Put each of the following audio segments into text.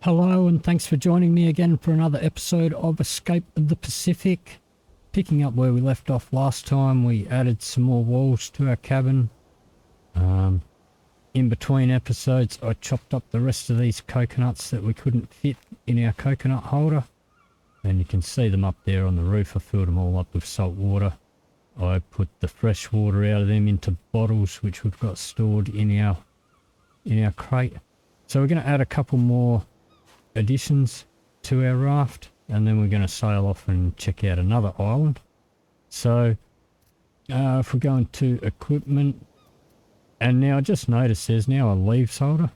Hello and thanks for joining me again for another episode of Escape of the Pacific. Picking up where we left off last time, we added some more walls to our cabin. In between episodes I chopped up the rest of these coconuts that we couldn't fit in our coconut holder. And you can see them up there on the roof. I filled them all up with salt water. I put the fresh water out of them into bottles which we've got stored in our crate. So we're going to add a couple more additions to our raft, and then we're going to sail off and check out another island. So if we go into equipment, and now I just noticed there's now a leaves holder.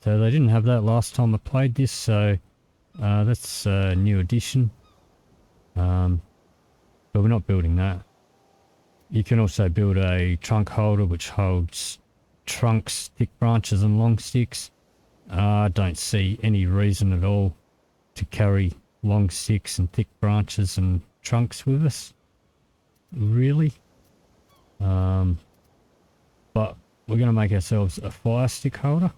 So they didn't have that last time I played this, so that's a new addition. But we're not building that. You can also build a trunk holder which holds trunks, thick branches and long sticks. I don't see any reason at all to carry long sticks and thick branches and trunks with us, really. But we're going to make ourselves a fire stick holder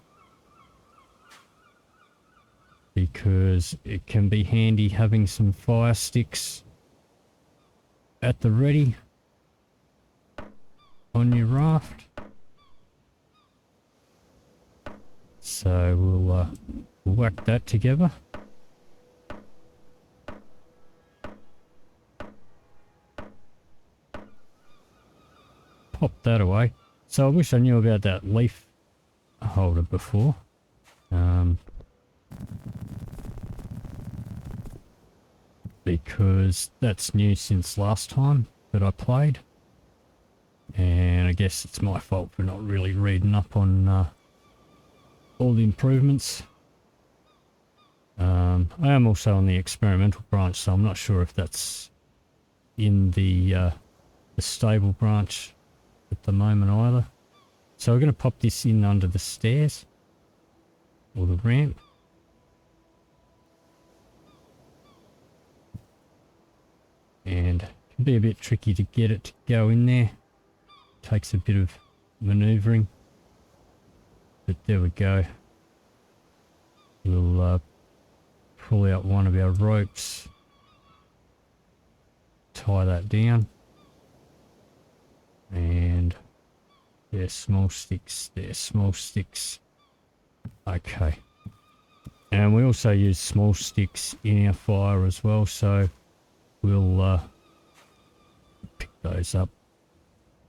because it can be handy having some fire sticks at the ready on your raft. So we'll whack that together. Pop that away. So I wish I knew about that leaf holder before. Because that's new since last time that I played. And I guess it's my fault for not really reading up on all the improvements. I am also on the experimental branch, so I'm not sure if that's in the stable branch at the moment either. So we're going to pop this in under the stairs or the ramp. And it can be a bit tricky to get it to go in there. Takes a bit of manoeuvring. But there we go. We'll pull out one of our ropes. Tie that down. And there's small sticks. There's small sticks. Okay. And we also use small sticks in our fire as well, so we'll pick those up.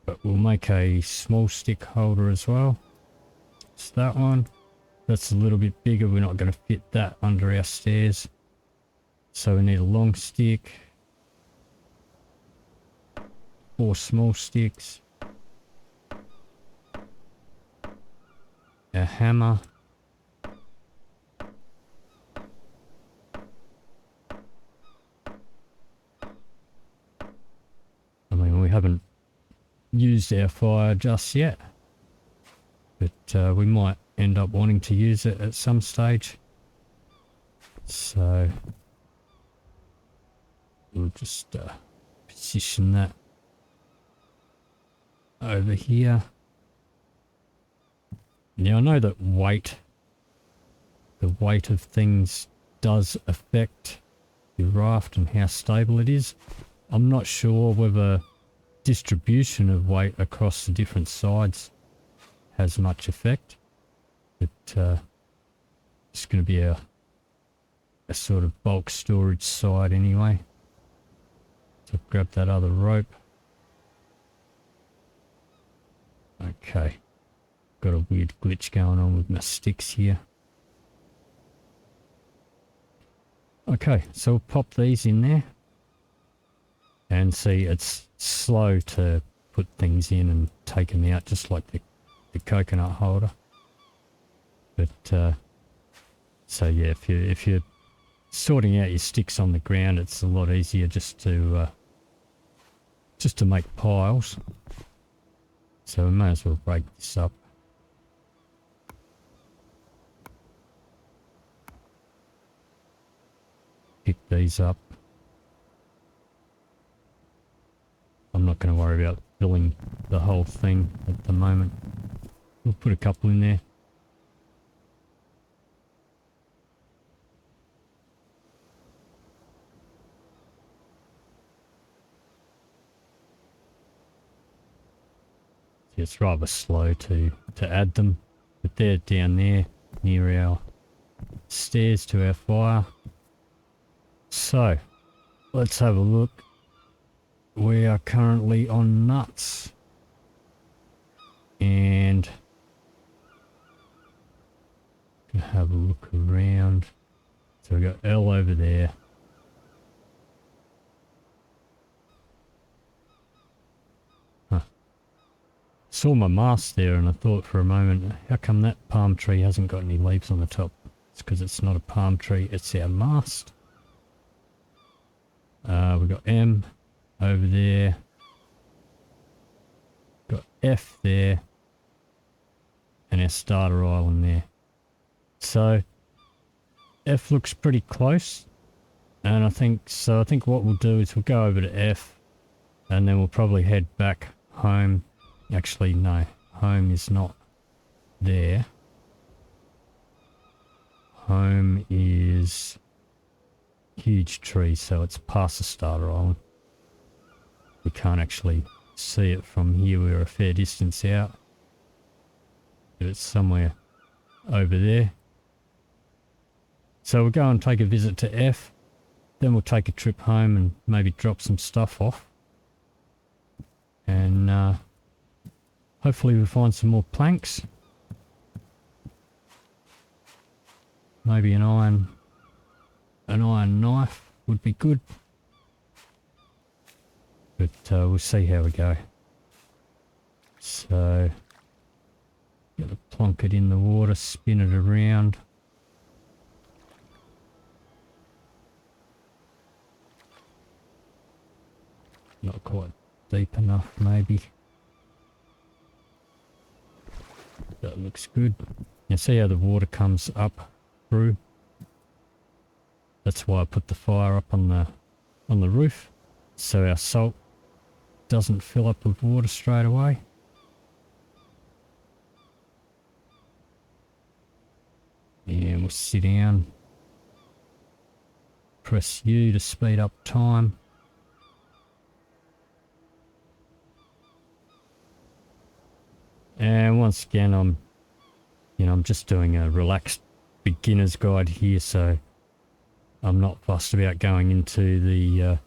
But we'll make a small stick holder as well. It's that one. That's a little bit bigger. We're not going to fit that under our stairs. So we need a long stick. 4 small sticks. A hammer. I mean, we haven't used our fire just yet. But we might end up wanting to use it at some stage. So we'll just position that over here. Now I know that the weight of things does affect your raft and how stable it is. I'm not sure whether distribution of weight across the different sides has much effect, but it's going to be a sort of bulk storage side anyway. So grab that other rope. Okay, got a weird glitch going on with my sticks here. Okay, so we'll pop these in there and see it's slow to put things in and take them out, just like the coconut holder. But so yeah, if you're sorting out your sticks on the ground, it's a lot easier just to make piles. So we may as well break this up. Pick these up. I'm not going to worry about filling the whole thing at the moment. We'll put a couple in there. It's rather slow to add them, but they're down there near our stairs to our fire. So let's have a look. We are currently on nuts, and can have a look around. So we've got L over there. Saw my mast there and I thought for a moment, how come that palm tree hasn't got any leaves on the top? It's because it's not a palm tree, it's our mast. We've got M over there. Got F there. And our starter island there. So F looks pretty close. And I think what we'll do is we'll go over to F and then we'll probably head back home. Actually, no, home is not there. Home is huge tree, so it's past the starter island. We can't actually see it from here. We're a fair distance out. But it's somewhere over there. So we'll go and take a visit to F. Then we'll take a trip home and maybe drop some stuff off. And hopefully we'll find some more planks. Maybe an iron knife would be good. But we'll see how we go. So, gotta plonk it in the water, spin it around. Not quite deep enough, maybe. That looks good. You see how the water comes up through? That's why I put the fire up on the roof, so our salt doesn't fill up with water straight away. And we'll sit down. Press U to speed up time. And once again, I'm just doing a relaxed beginner's guide here, so I'm not fussed about going into the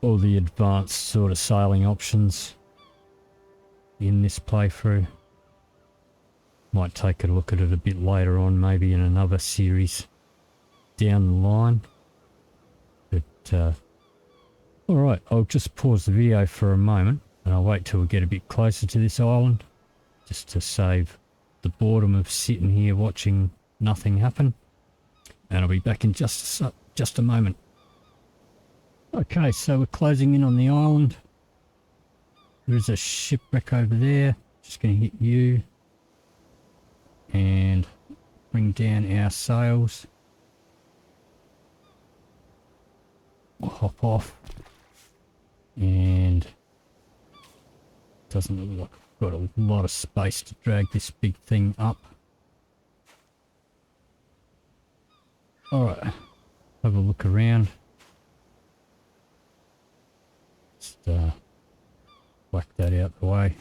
all the advanced sort of sailing options in this playthrough. Might take a look at it a bit later on, maybe in another series down the line. But alright, I'll just pause the video for a moment and I'll wait till we get a bit closer to this island, just to save the boredom of sitting here watching nothing happen. And I'll be back in just a moment. Okay, so we're closing in on the island. There's a shipwreck over there. Just going to hit U and bring down our sails. We'll hop off, and doesn't look like I've got a lot of space to drag this big thing up. Alright, have a look around. Just whack that out the way.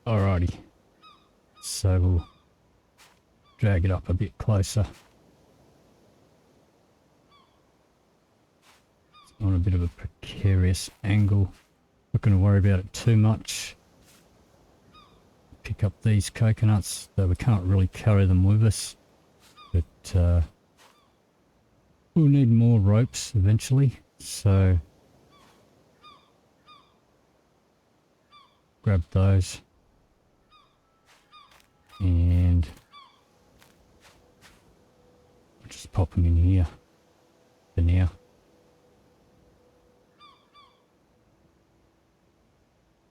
Alrighty, so we'll drag it up a bit closer. It's on a bit of a precarious angle. Not going to worry about it too much. Pick up these coconuts, though we can't really carry them with us. But we'll need more ropes eventually, so grab those. And I'll just pop them in here for now.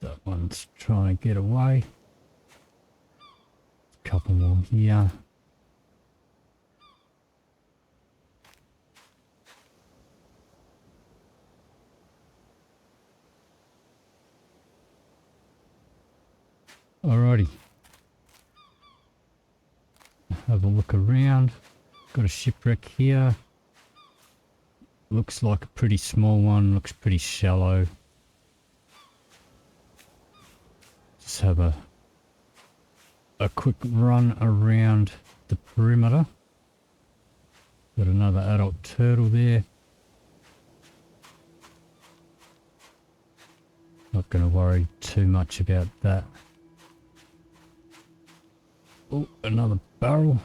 That one's trying to get away. A couple more here. have a look around. Got a shipwreck here. Looks like a pretty small one, looks pretty shallow. Just have a quick run around the perimeter. Got another adult turtle there. Not going to worry too much about that. Oh, another barrel.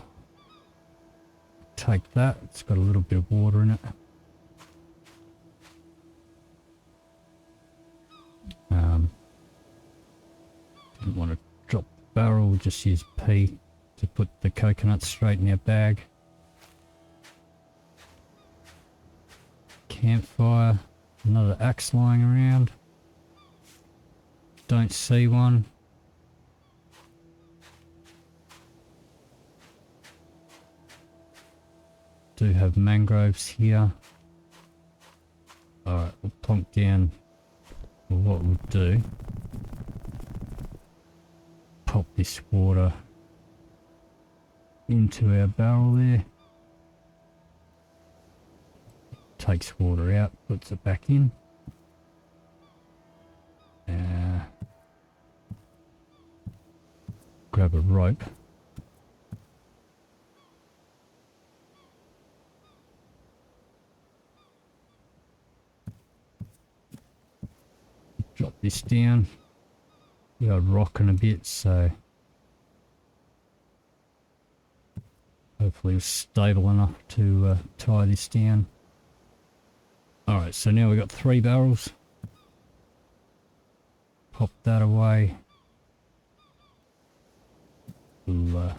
Take that. It's got a little bit of water in it. Didn't want to drop the barrel, just use P to put the coconuts straight in our bag. Campfire, another axe lying around. Don't see one. Do have mangroves here. Alright, we'll plonk down. Well, what we'll do, pop this water into our barrel there. Takes water out, puts it back in. Grab a rope. Drop this down. We are rocking a bit, so hopefully it's stable enough to tie this down. Alright, so now we've got 3 barrels. Pop that away. We'll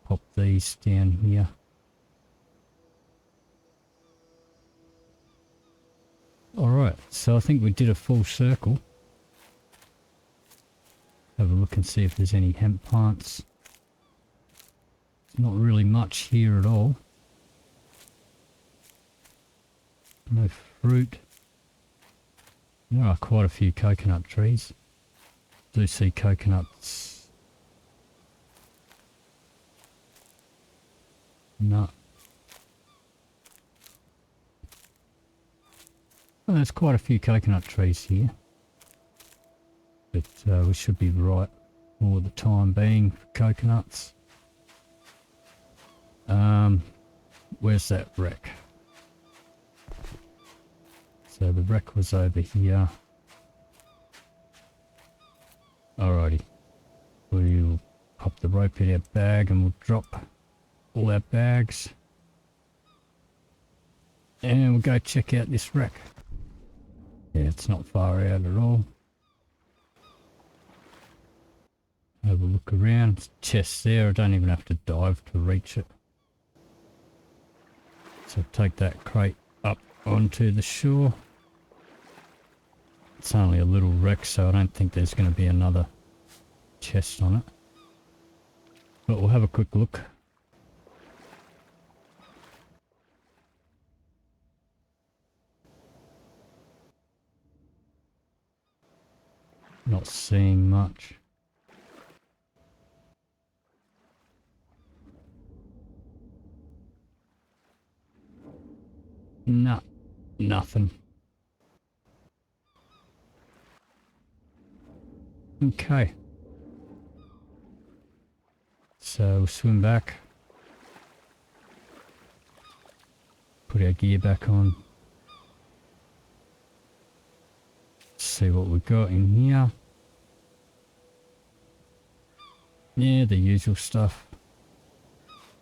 pop these down here. Alright, so I think we did a full circle. Have a look and see if there's any hemp plants. There's not really much here at all. No fruit. There are quite a few coconut trees. Do see coconuts. No. Well, there's quite a few coconut trees here. But we should be right for the time being for coconuts. Where's that wreck? So the wreck was over here. Alrighty. We'll pop the rope in our bag and we'll drop all our bags. And we'll go check out this wreck. Yeah, it's not far out at all. Have a look around. Chest there. I don't even have to dive to reach it. So take that crate up onto the shore. It's only a little wreck, so I don't think there's going to be another chest on it. But we'll have a quick look. Not seeing much. No, nothing. Okay. So we'll swim back. Put our gear back on. See what we've got in here. Yeah, the usual stuff.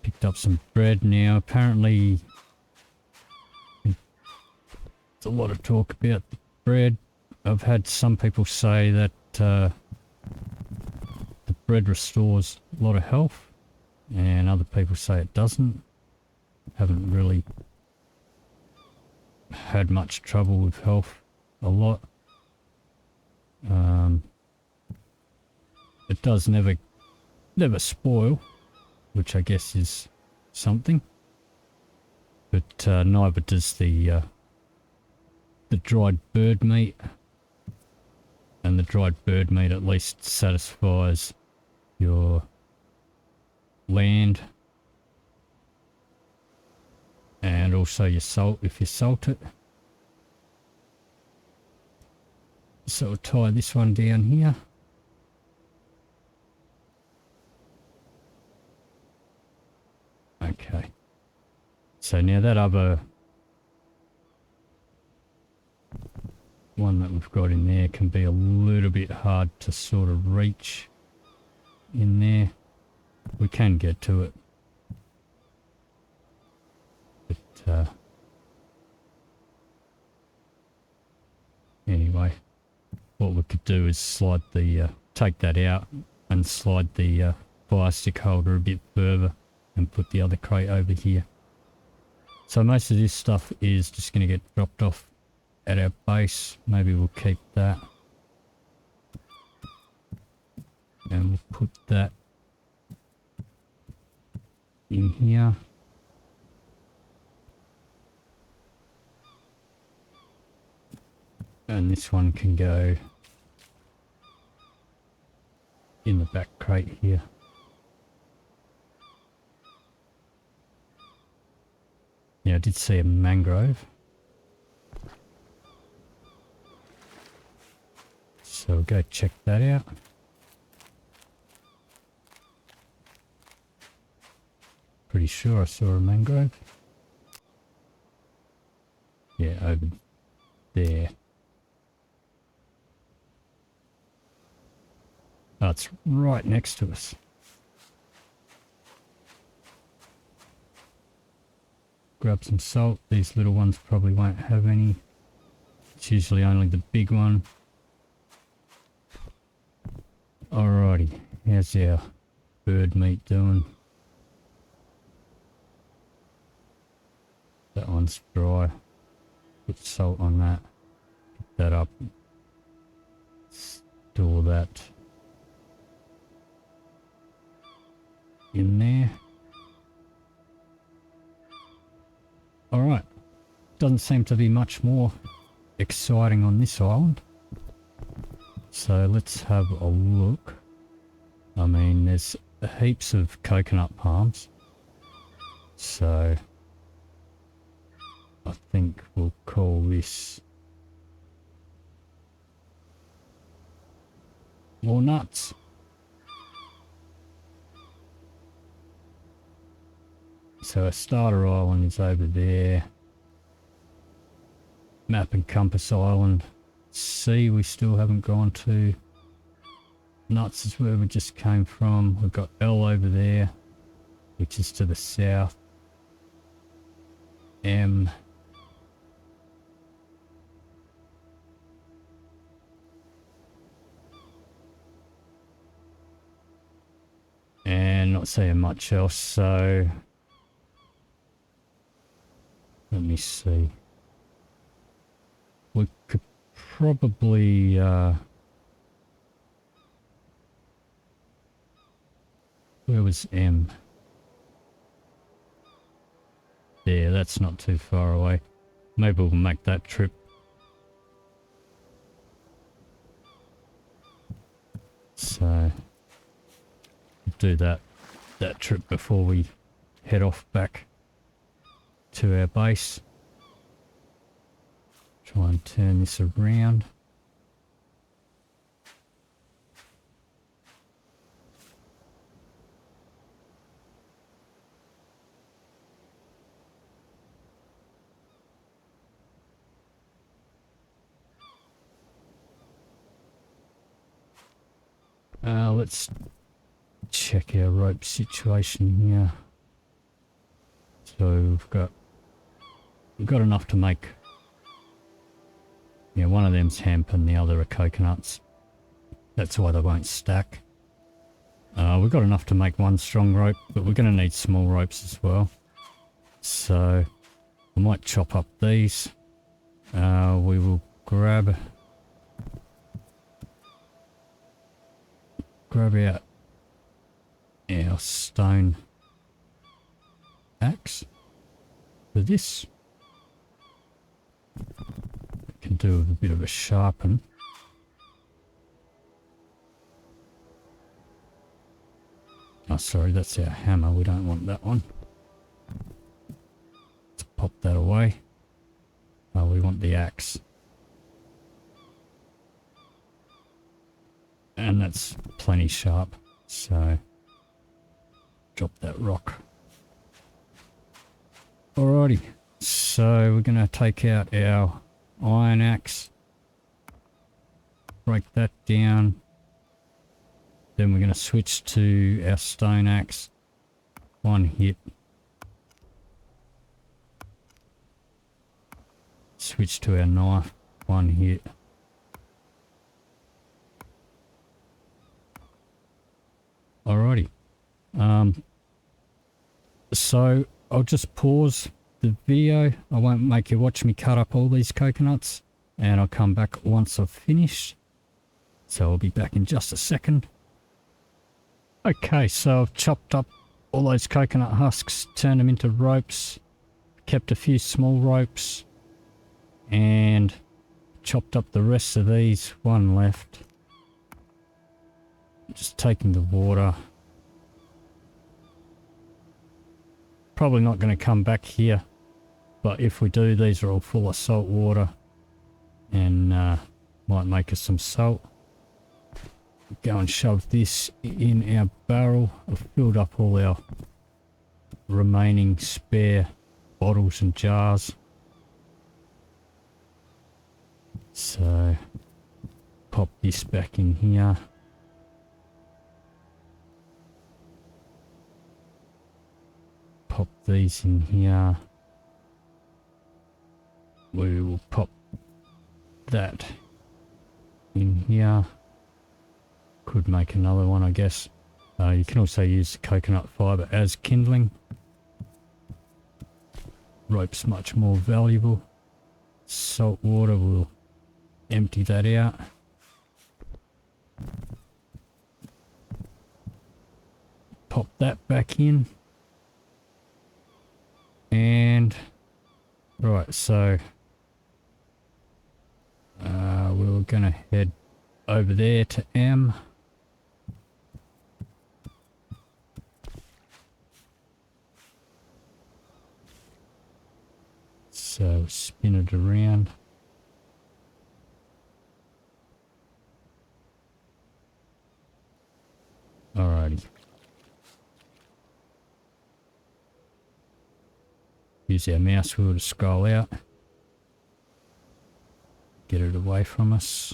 Picked up some bread now. Apparently, there's a lot of talk about the bread. I've had some people say that the bread restores a lot of health, and other people say it doesn't. Haven't really had much trouble with health a lot. It does never spoil, which I guess is something. But neither does the dried bird meat. And the dried bird meat at least satisfies your land And also your salt if you salt it. So we'll tie this one down here. Okay. So now that other one that we've got in there can be a little bit hard to sort of reach in there. We can get to it. But anyway, what we could do is slide the, take that out and slide the fire stick holder a bit further and put the other crate over here. So most of this stuff is just going to get dropped off at our base. Maybe we'll keep that. And we'll put that in here. And this one can go in the back crate here. Yeah, I did see a mangrove. So we'll go check that out. Pretty sure I saw a mangrove. Yeah, over there. Oh, it's right next to us. Grab some salt. These little ones probably won't have any. It's usually only the big one. Alrighty, how's our bird meat doing? That one's dry. Put salt on that. Pick that up. Store that in there. Alright, doesn't seem to be much more exciting on this island. So let's have a look. I mean, there's heaps of coconut palms. So I think we'll call this walnuts. So our starter island is over there. Map and compass island. C we still haven't gone to. Nuts is where we just came from. We've got L over there, which is to the south. M. And not seeing much else, so let me see. We could probably where was M? There, that's not too far away. Maybe we'll make that trip. So we'll do that trip before we head off back to our base. Try and turn this around. Let's check our rope situation here. So we've got enough to make, yeah, one of them's hemp and the other are coconuts. That's why they won't stack. We've got enough to make one strong rope, but we're going to need small ropes as well. So I might chop up these. We will grab out our stone axe for this. We can do a bit of a sharpen. Oh, sorry, that's our hammer. We don't want that one. Let's that away. We want the axe. And that's plenty sharp, so drop that rock. Alrighty, so we're going to take out our iron axe, break that down, then we're going to switch to our stone axe, one hit, switch to our knife, one hit, alrighty. So I'll just pause the video. I won't make you watch me cut up all these coconuts, and I'll come back once I've finished. So I'll be back in just a second. Okay, so I've chopped up all those coconut husks, turned them into ropes, kept a few small ropes, and chopped up the rest of these. One left. Just taking the water. Probably not going to come back here, but if we do, these are all full of salt water and might make us some salt. Go and shove this in our barrel. I've filled up all our remaining spare bottles and jars. So pop this back in here. Pop these in here. We will pop that in here. Could make another one, I guess. You can also use the coconut fibre as kindling. Rope's much more valuable. Salt water will empty that out. Pop that back in. And right, so we're going to head over there to M. So spin it around. Alrighty. Use our mouse wheel to scroll out. Get it away from us.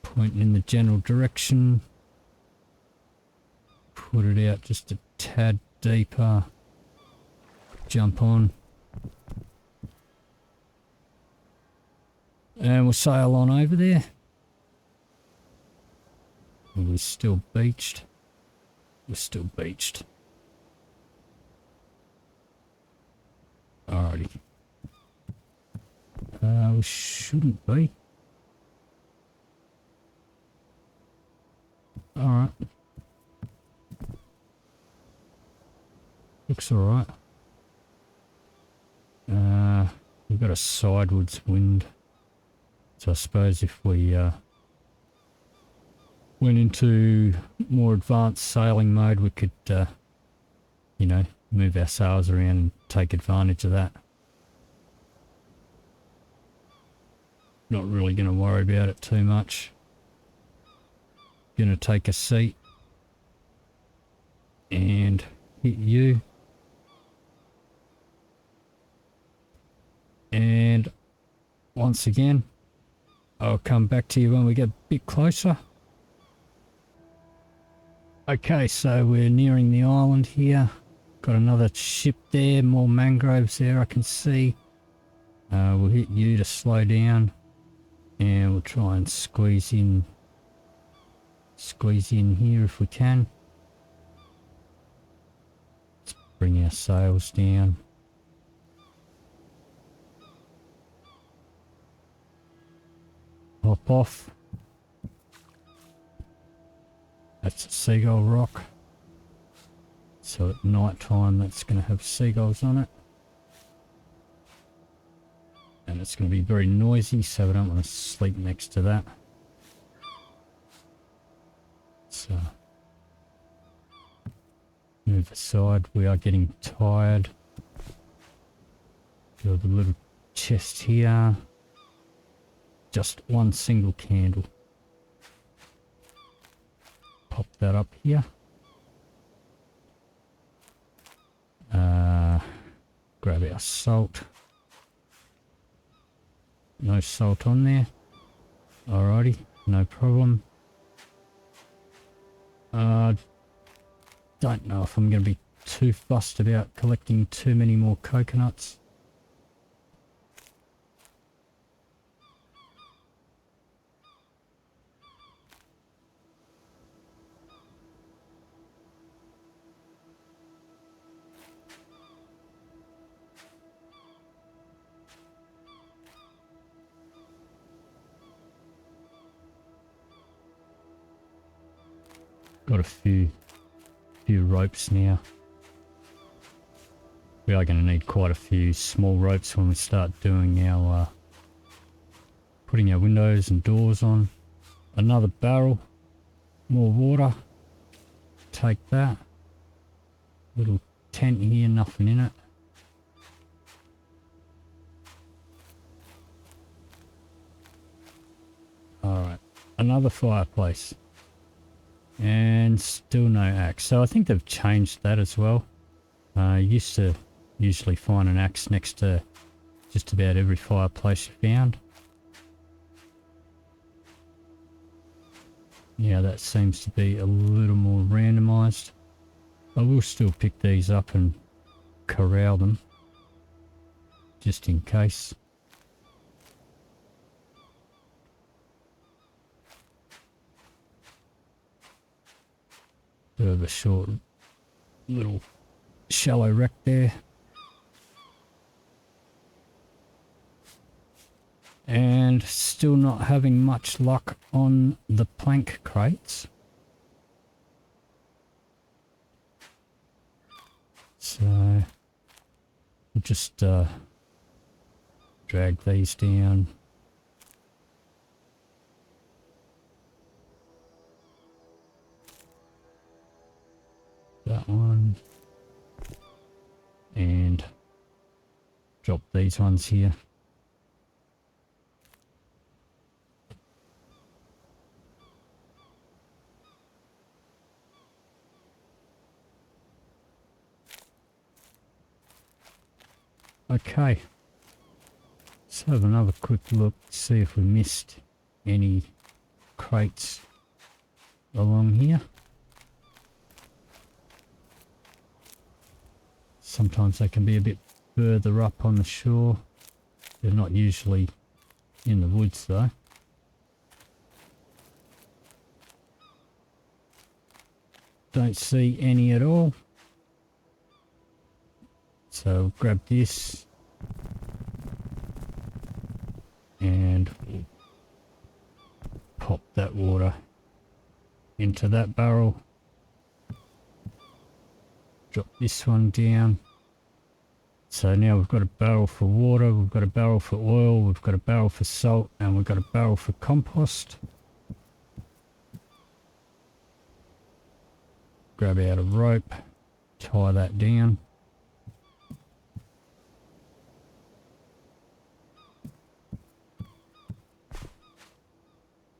Point in the general direction. Put it out just a tad deeper. Jump on. And we'll sail on over there. We're still beached. We're still beached. Alrighty. We shouldn't be. Alright. Looks alright. We've got a sidewards wind. So I suppose if we went into more advanced sailing mode, we could, you know, move our sails around and take advantage of that. Not really going to worry about it too much. Going to take a seat and hit you. And once again, I'll come back to you when we get a bit closer. Okay, so we're nearing the island here. Got another ship there, more mangroves there I can see. We'll hit you to slow down. And we'll try and squeeze in here if we can. Let's bring our sails down. Hop off. That's a seagull rock. So at night time that's going to have seagulls on it. And it's going to be very noisy, so I don't want to sleep next to that. So move aside, we are getting tired. So the little chest here, just one single candle. Pop that up here. Grab our salt. No salt on there. Alrighty, no problem. Don't know if I'm going to be too fussed about collecting too many more coconuts. Got a few ropes now. We are going to need quite a few small ropes when we start doing our putting our windows and doors on. Another barrel, more water. Take that. Little tent here, nothing in it. Alright, another fireplace. And still no axe. So I think they've changed that as well. Used to usually find an axe next to just about every fireplace you found. Yeah, that seems to be a little more randomized. I will still pick these up and corral them, just in case. Bit of a short, little shallow wreck there. And still not having much luck on the plank crates. So we'll just drag these down. That one. And drop these ones here. Okay, let's have another quick look, see if we missed any crates along here. Sometimes they can be a bit further up on the shore. They're not usually in the woods though. Don't see any at all. So grab this and pop that water into that barrel. Drop this one down. So now we've got a barrel for water, we've got a barrel for oil, we've got a barrel for salt, and we've got a barrel for compost. Grab out a rope, tie that down.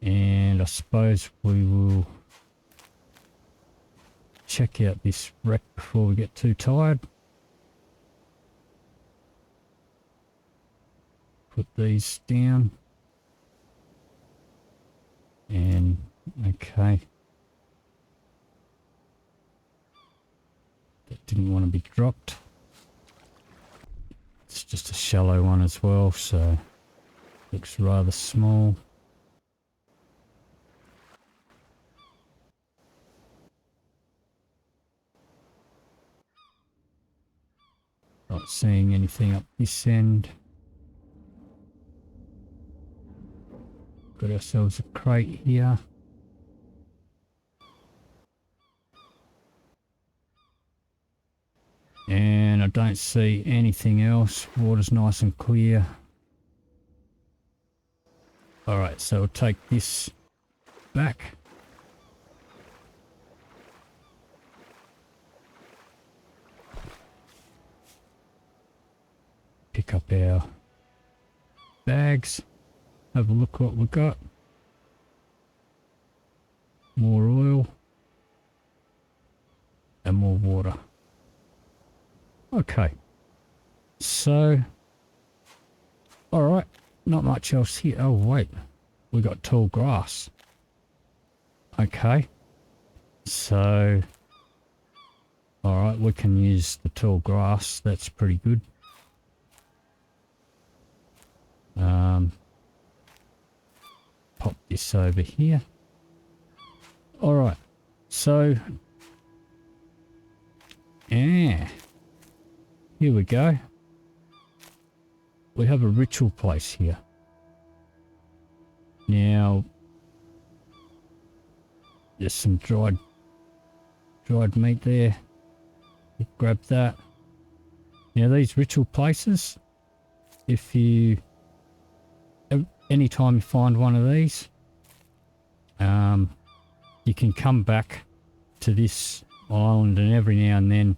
And I suppose we will check out this wreck before we get too tired. Put these down. And okay. That didn't want to be dropped. It's just a shallow one as well, so looks rather small. Not seeing anything up this end. Got ourselves a crate here. And I don't see anything else. Water's nice and clear. Alright, so we'll take this back. Pick up up our bags. Have a look what we got. More oil. And more water. Okay. So, alright, not much else here. Oh wait, we got tall grass. Okay. So, alright, we can use the tall grass. That's pretty good. Pop this over here. Alright, so, yeah, here we go. We have a ritual place here. Now, there's some dried meat there. Grab that. Now these ritual places, if you, anytime you find one of these, you can come back to this island, and every now and then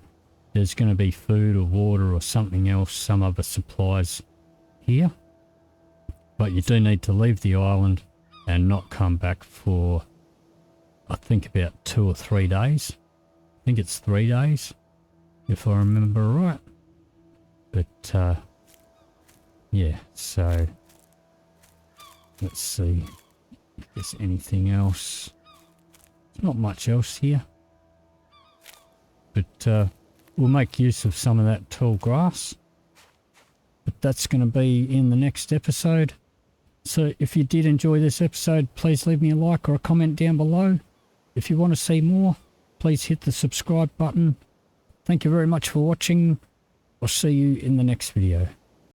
there's going to be food or water or something else, some other supplies here. But you do need to leave the island and not come back for, I think, about 2 or 3 days. I think it's 3 days, if I remember right. But, yeah, so let's see if there's anything else. There's not much else here. But we'll make use of some of that tall grass. But that's going to be in the next episode. So if you did enjoy this episode, please leave me a like or a comment down below. If you want to see more, please hit the subscribe button. Thank you very much for watching. I'll see you in the next video.